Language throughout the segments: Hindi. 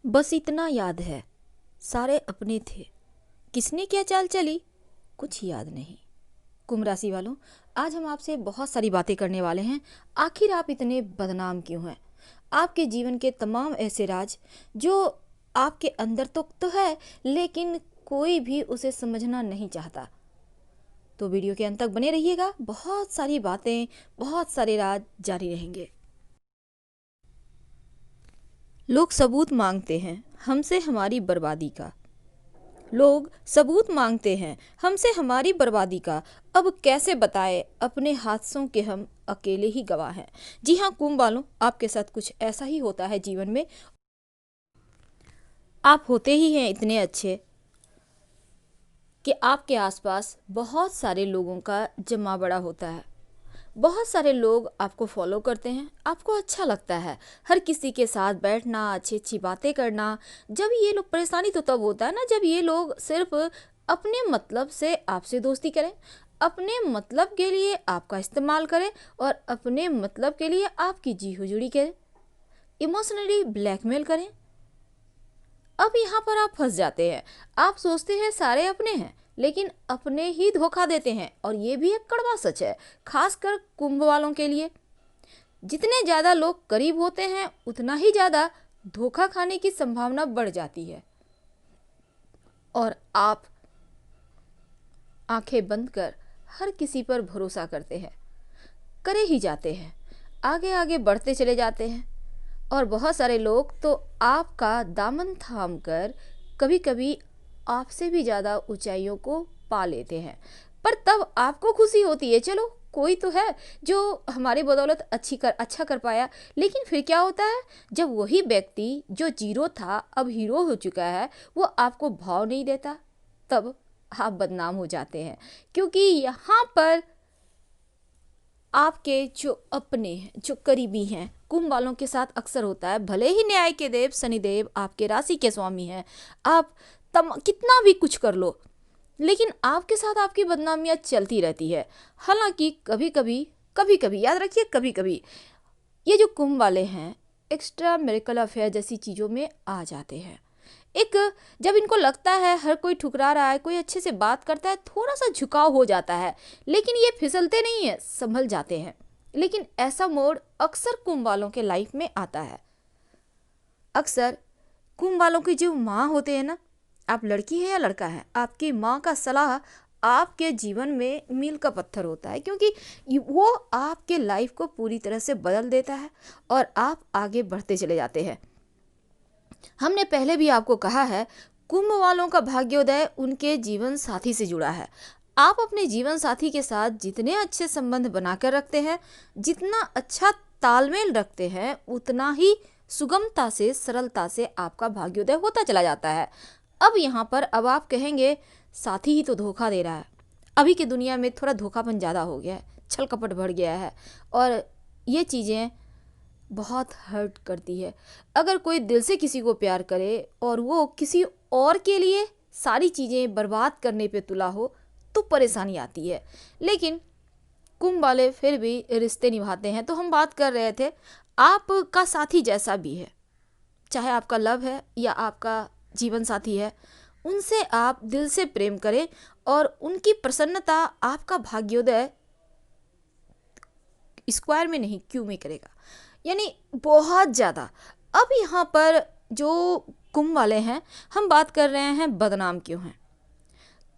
बस इतना याद है, सारे अपने थे। किसने क्या चाल चली, कुछ याद नहीं। कुंभ राशि वालों, आज हम आपसे बहुत सारी बातें करने वाले हैं। आखिर आप इतने बदनाम क्यों हैं? आपके जीवन के तमाम ऐसे राज जो आपके अंदर तो है, लेकिन कोई भी उसे समझना नहीं चाहता। तो वीडियो के अंत तक बने रहिएगा, बहुत सारी बातें, बहुत सारे राज जारी रहेंगे। लोग सबूत मांगते हैं हमसे हमारी बर्बादी का। लोग सबूत मांगते हैं हमसे हमारी बर्बादी का। अब कैसे बताएं, अपने हादसों के हम अकेले ही गवाह हैं। जी हाँ कुंभ वालों, आपके साथ कुछ ऐसा ही होता है जीवन में। आप होते ही हैं इतने अच्छे कि आपके आसपास बहुत सारे लोगों का जमा बड़ा होता है। बहुत सारे लोग आपको फॉलो करते हैं, आपको अच्छा लगता है हर किसी के साथ बैठना, अच्छी अच्छी बातें करना। जब ये लोग, परेशानी तो तब होता है ना जब ये लोग सिर्फ अपने मतलब से आपसे दोस्ती करें, अपने मतलब के लिए आपका इस्तेमाल करें और अपने मतलब के लिए आपकी जी हुजूरी करें, इमोशनली ब्लैकमेल करें। अब यहाँ पर आप फंस जाते हैं। आप सोचते हैं सारे अपने हैं, लेकिन अपने ही धोखा देते हैं। और ये भी एक कड़वा सच है, खासकर कुंभ वालों के लिए। जितने ज़्यादा लोग करीब होते हैं, उतना ही ज़्यादा धोखा खाने की संभावना बढ़ जाती है। और आप आंखें बंद कर हर किसी पर भरोसा करते हैं, करे ही जाते हैं, आगे आगे बढ़ते चले जाते हैं। और बहुत सारे लोग तो आपका दामन थाम कर कभी कभी आपसे भी ज़्यादा ऊंचाइयों को पा लेते हैं। पर तब आपको खुशी होती है, चलो कोई तो है जो हमारी बदौलत अच्छा कर पाया। लेकिन फिर क्या होता है, जब वही व्यक्ति जो जीरो था अब हीरो हो चुका है, वो आपको भाव नहीं देता, तब आप बदनाम हो जाते हैं। क्योंकि यहाँ पर आपके जो अपने हैं, जो करीबी हैं, कुंभ वालों के साथ अक्सर होता है। भले ही न्याय के देव शनिदेव आपके राशि के स्वामी हैं, आप कितना भी कुछ कर लो, लेकिन आपके साथ आपकी बदनामियां चलती रहती है। हालांकि कभी कभी याद रखिए, कभी कभी ये जो कुंभ वाले हैं एक्स्ट्रा मैरिटल अफेयर जैसी चीज़ों में आ जाते हैं। एक, जब इनको लगता है हर कोई ठुकरा रहा है, कोई अच्छे से बात करता है, थोड़ा सा झुकाव हो जाता है, लेकिन ये फिसलते नहीं है, संभल जाते हैं। लेकिन ऐसा मोड़ अक्सर कुंभ वालों के लाइफ में आता है। अक्सर कुंभ वालों की जो माँ होते हैं ना, आप लड़की है या लड़का है, आपकी माँ का सलाह आपके जीवन में मील का पत्थर होता है। क्योंकि वो आपके लाइफ को पूरी तरह से बदल देता है और आप आगे बढ़ते चले जाते हैं। हमने पहले भी आपको कहा है, कुंभ वालों का भाग्योदय उनके जीवन साथी से जुड़ा है। आप अपने जीवन साथी के साथ जितने अच्छे संबंध बनाकर रखते हैं, जितना अच्छा तालमेल रखते हैं, उतना ही सुगमता से, सरलता से आपका भाग्योदय होता चला जाता है। अब यहाँ पर अब आप कहेंगे साथी ही तो धोखा दे रहा है। अभी की दुनिया में थोड़ा धोखापन ज़्यादा हो गया है, छल कपट बढ़ गया है और ये चीज़ें बहुत हर्ट करती है। अगर कोई दिल से किसी को प्यार करे और वो किसी और के लिए सारी चीज़ें बर्बाद करने पे तुला हो, तो परेशानी आती है। लेकिन कुंभ वाले फिर भी रिश्ते निभाते हैं। तो हम बात कर रहे थे, आपका साथी जैसा भी है, चाहे आपका लव है या आपका जीवन साथी है, उनसे आप दिल से प्रेम करें और उनकी प्रसन्नता आपका भाग्योदय स्क्वायर में नहीं, क्यू में करेगा, यानी बहुत ज़्यादा। अब यहाँ पर जो कुंभ वाले हैं, हम बात कर रहे हैं बदनाम क्यों हैं।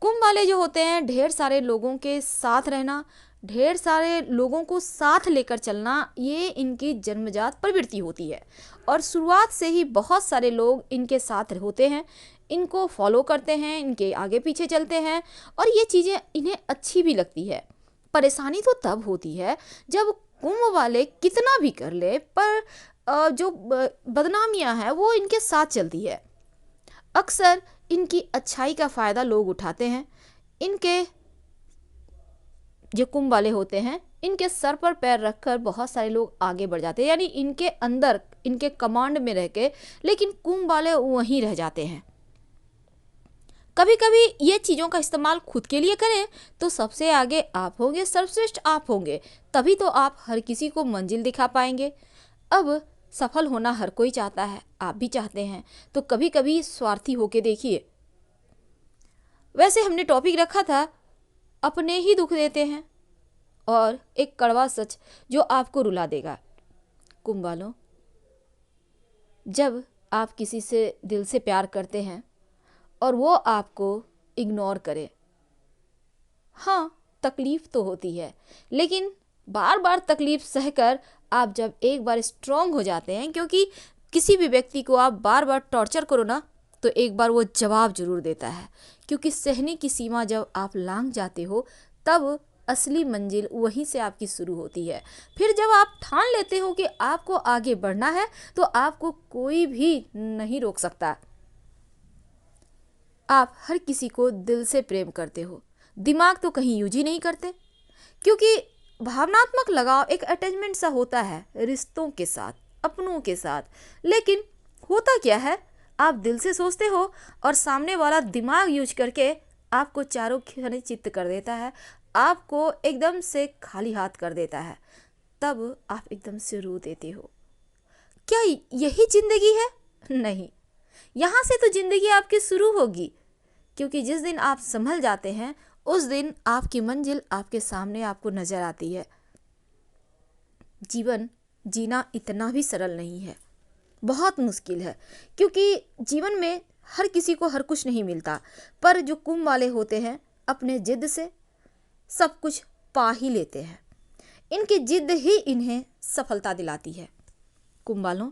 कुंभ वाले जो होते हैं, ढेर सारे लोगों के साथ रहना, ढेर सारे लोगों को साथ लेकर चलना, ये इनकी जन्मजात प्रवृत्ति होती है। और शुरुआत से ही बहुत सारे लोग इनके साथ होते हैं, इनको फॉलो करते हैं, इनके आगे पीछे चलते हैं और ये चीज़ें इन्हें अच्छी भी लगती है। परेशानी तो तब होती है जब कुंभ वाले कितना भी कर ले, पर जो बदनामियां हैं वो इनके साथ चलती है। अक्सर इनकी अच्छाई का फ़ायदा लोग उठाते हैं। इनके जो कुंभ वाले होते हैं, इनके सर पर पैर रखकर बहुत सारे लोग आगे बढ़ जाते हैं, यानी इनके अंदर, इनके कमांड में रह के, लेकिन कुंभ वाले वहीं रह जाते हैं। कभी कभी ये चीज़ों का इस्तेमाल खुद के लिए करें तो सबसे आगे आप होंगे, सर्वश्रेष्ठ आप होंगे, तभी तो आप हर किसी को मंजिल दिखा पाएंगे। अब सफल होना हर कोई चाहता है, आप भी चाहते हैं, तो कभी कभी स्वार्थी होके देखिए। वैसे हमने टॉपिक रखा था अपने ही दुख देते हैं, और एक कड़वा सच जो आपको रुला देगा। कुंभ वालों, जब आप किसी से दिल से प्यार करते हैं और वो आपको इग्नोर करे, हाँ तकलीफ तो होती है, लेकिन बार बार तकलीफ सहकर आप जब एक बार स्ट्रांग हो जाते हैं, क्योंकि किसी भी व्यक्ति को आप बार बार टॉर्चर करो ना, तो एक बार वो जवाब जरूर देता है। क्योंकि सहने की सीमा जब आप लांघ जाते हो, तब असली मंजिल वहीं से आपकी शुरू होती है। फिर जब आप ठान लेते हो कि आपको आगे बढ़ना है, तो आपको कोई भी नहीं रोक सकता। आप हर किसी को दिल से प्रेम करते हो, दिमाग तो कहीं यूज ही नहीं करते, क्योंकि भावनात्मक लगाव एक अटैचमेंट सा होता है रिश्तों के साथ, अपनों के साथ। लेकिन होता क्या है, आप दिल से सोचते हो और सामने वाला दिमाग यूज करके आपको चारों खाने चित्त कर देता है, आपको एकदम से खाली हाथ कर देता है। तब आप एकदम से रो देते हो। क्या यही जिंदगी है? नहीं, यहाँ से तो जिंदगी आपकी शुरू होगी, क्योंकि जिस दिन आप संभल जाते हैं, उस दिन आपकी मंजिल आपके सामने आपको नजर आती है। जीवन जीना इतना भी सरल नहीं है, बहुत मुश्किल है, क्योंकि जीवन में हर किसी को हर कुछ नहीं मिलता। पर जो कुंभ वाले होते हैं, अपने जिद से सब कुछ पा ही लेते हैं। इनकी जिद ही इन्हें सफलता दिलाती है। कुंभ वालों,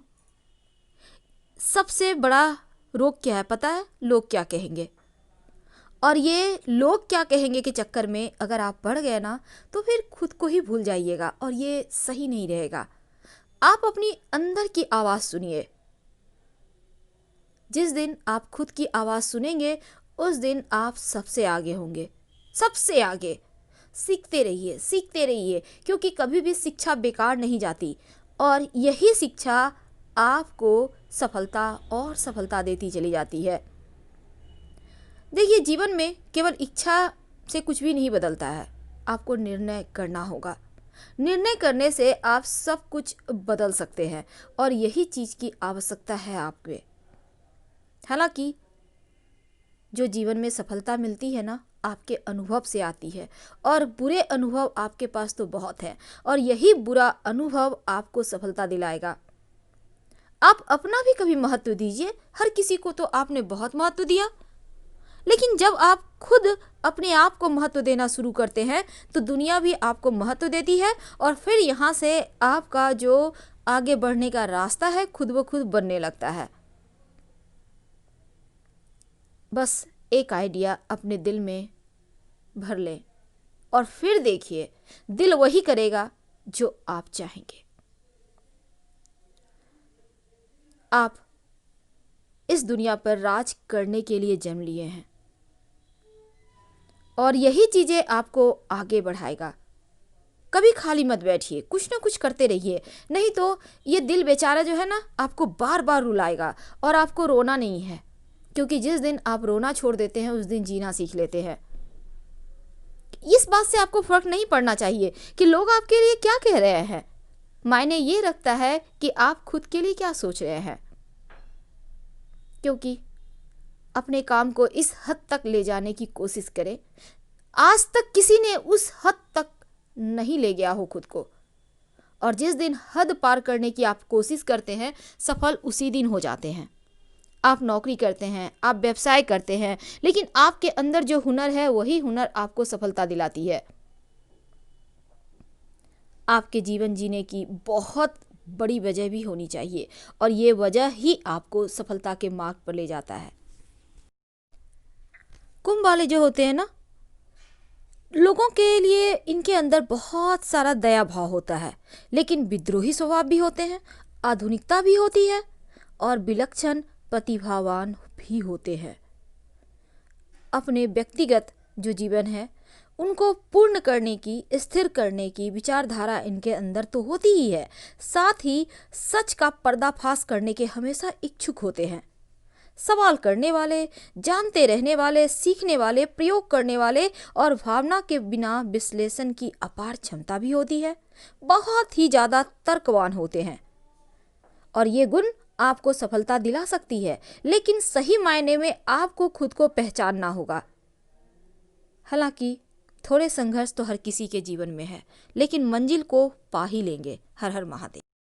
सबसे बड़ा रोग क्या है पता है? लोग क्या कहेंगे। और ये लोग क्या कहेंगे के चक्कर में अगर आप पड़ गए ना, तो फिर खुद को ही भूल जाइएगा, और ये सही नहीं रहेगा। आप अपनी अंदर की आवाज़ सुनिए। जिस दिन आप खुद की आवाज़ सुनेंगे, उस दिन आप सबसे आगे होंगे, सबसे आगे। सीखते रहिए, सीखते रहिए, क्योंकि कभी भी शिक्षा बेकार नहीं जाती, और यही शिक्षा आपको सफलता और सफलता देती चली जाती है। देखिए, जीवन में केवल इच्छा से कुछ भी नहीं बदलता है, आपको निर्णय करना होगा। निर्णय करने से आप सब कुछ बदल सकते हैं, और यही चीज़ की आवश्यकता है आपके। हालांकि जो जीवन में सफलता मिलती है ना, आपके अनुभव से आती है, और बुरे अनुभव आपके पास तो बहुत है, और यही बुरा अनुभव आपको सफलता दिलाएगा। आप अपना भी कभी महत्व दीजिए। हर किसी को तो आपने बहुत महत्व दिया, लेकिन जब आप खुद अपने आप को महत्व देना शुरू करते हैं, तो दुनिया भी आपको महत्व देती है, और फिर यहाँ से आपका जो आगे बढ़ने का रास्ता है खुद ब खुद बनने लगता है। बस एक आइडिया अपने दिल में भर लें, और फिर देखिए दिल वही करेगा जो आप चाहेंगे। आप इस दुनिया पर राज करने के लिए जन्म लिए हैं, और यही चीज़ें आपको आगे बढ़ाएगा। कभी खाली मत बैठिए, कुछ ना कुछ करते रहिए, नहीं तो ये दिल बेचारा जो है ना, आपको बार बार रुलाएगा। और आपको रोना नहीं है, क्योंकि जिस दिन आप रोना छोड़ देते हैं, उस दिन जीना सीख लेते हैं। इस बात से आपको फर्क नहीं पड़ना चाहिए कि लोग आपके लिए क्या कह रहे हैं। मायने ये रखता है कि आप खुद के लिए क्या सोच रहे हैं, क्योंकि अपने काम को इस हद तक ले जाने की कोशिश करें। आज तक किसी ने उस हद तक नहीं ले गया हो खुद को, और जिस दिन हद पार करने की आप कोशिश करते हैं, सफल उसी दिन हो जाते हैं। आप नौकरी करते हैं, आप व्यवसाय करते हैं, लेकिन आपके अंदर जो हुनर है, वही हुनर आपको सफलता दिलाती है। आपके जीवन जीने की बहुत बड़ी वजह भी होनी चाहिए, और ये वजह ही आपको सफलता के मार्ग पर ले जाता है। कुंभ वाले जो होते हैं ना, लोगों के लिए इनके अंदर बहुत सारा दया भाव होता है, लेकिन विद्रोही स्वभाव भी होते हैं, आधुनिकता भी होती है, और विलक्षण प्रतिभावान भी होते हैं। अपने व्यक्तिगत जो जीवन है, उनको पूर्ण करने की, स्थिर करने की विचारधारा इनके अंदर तो होती ही है, साथ ही सच का पर्दाफाश करने के हमेशा इच्छुक होते हैं। सवाल करने वाले, जानते रहने वाले, सीखने वाले, प्रयोग करने वाले, और भावना के बिना विश्लेषण की अपार क्षमता भी होती है। बहुत ही ज़्यादा तर्कवान होते हैं, और ये गुण आपको सफलता दिला सकती है, लेकिन सही मायने में आपको खुद को पहचानना होगा। हालांकि थोड़े संघर्ष तो हर किसी के जीवन में है, लेकिन मंजिल को पा ही लेंगे। हर हर महादेव।